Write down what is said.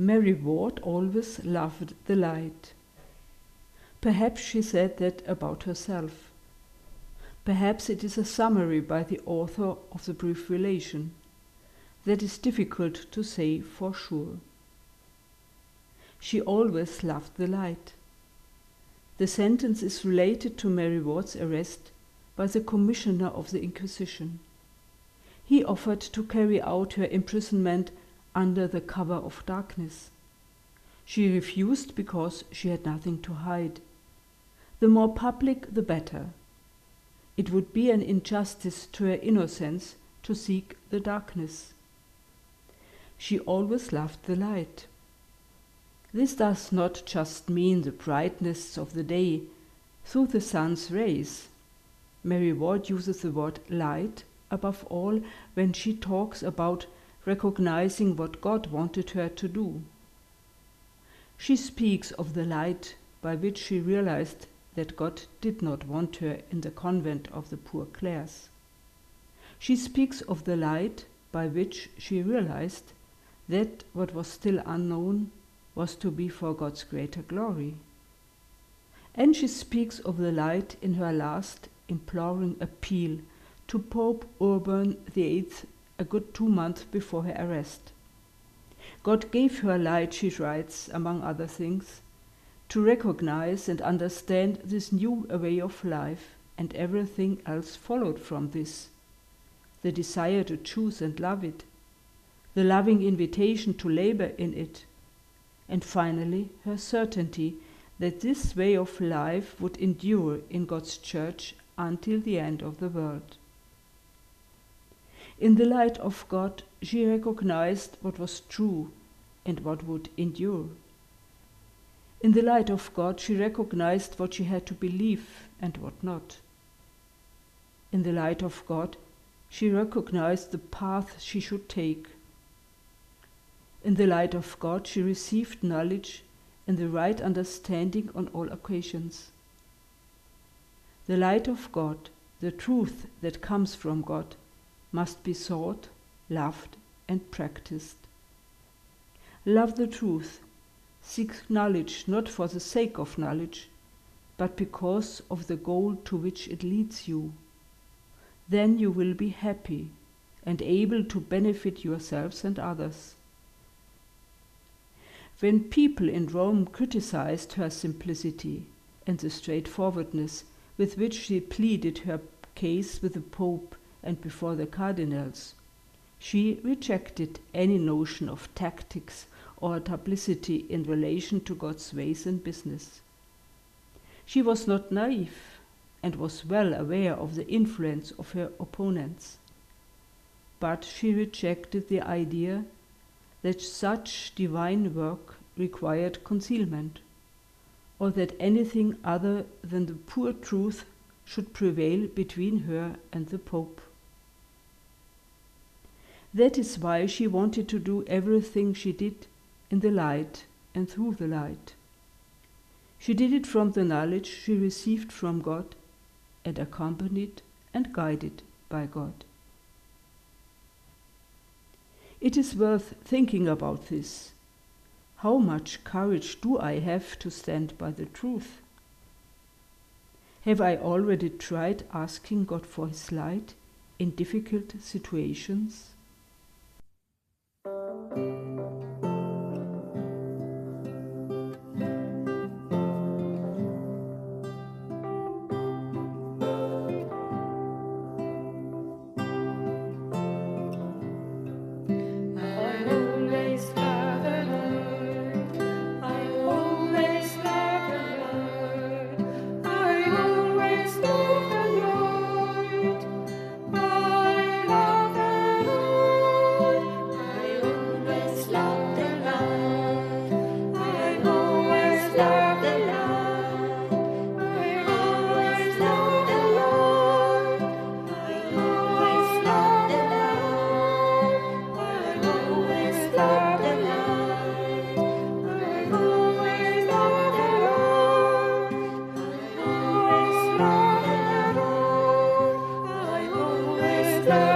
Mary Ward always loved the light. Perhaps she said that about herself. Perhaps it is a summary by the author of the brief relation. That is difficult to say for sure. She always loved the light. The sentence is related to Mary Ward's arrest by the commissioner of the Inquisition. He offered to carry out her imprisonment under the cover of darkness. She refused because she had nothing to hide. The more public, the better. It would be an injustice to her innocence to seek the darkness. She always loved the light. This does not just mean the brightness of the day through the sun's rays. Mary Ward uses the word light above all when she talks about recognizing what God wanted her to do. She speaks of the light by which she realized that God did not want her in the convent of the Poor Clares. She speaks of the light by which she realized that what was still unknown was to be for God's greater glory. And she speaks of the light in her last imploring appeal to Pope Urban VIII a good 2 months before her arrest. God gave her light, she writes, among other things, to recognize and understand this new way of life, and everything else followed from this. The desire to choose and love it, the loving invitation to labor in it, and finally her certainty that this way of life would endure in God's church until the end of the world. In the light of God, she recognized what was true and what would endure. In the light of God, she recognized what she had to believe and what not. In the light of God, she recognized the path she should take. In the light of God, she received knowledge and the right understanding on all occasions. The light of God, the truth that comes from God, must be sought, loved, and practiced. Love the truth. Seek knowledge not for the sake of knowledge, but because of the goal to which it leads you. Then you will be happy and able to benefit yourselves and others. When people in Rome criticized her simplicity and the straightforwardness with which she pleaded her case with the Pope and before the cardinals, she rejected any notion of tactics or duplicity in relation to God's ways and business. She was not naive and was well aware of the influence of her opponents, but she rejected the idea that such divine work required concealment, or that anything other than the pure truth should prevail between her and the Pope. That is why she wanted to do everything she did in the light and through the light. She did it from the knowledge she received from God and accompanied and guided by God. It is worth thinking about this. How much courage do I have to stand by the truth? Have I already tried asking God for His light in difficult situations? Love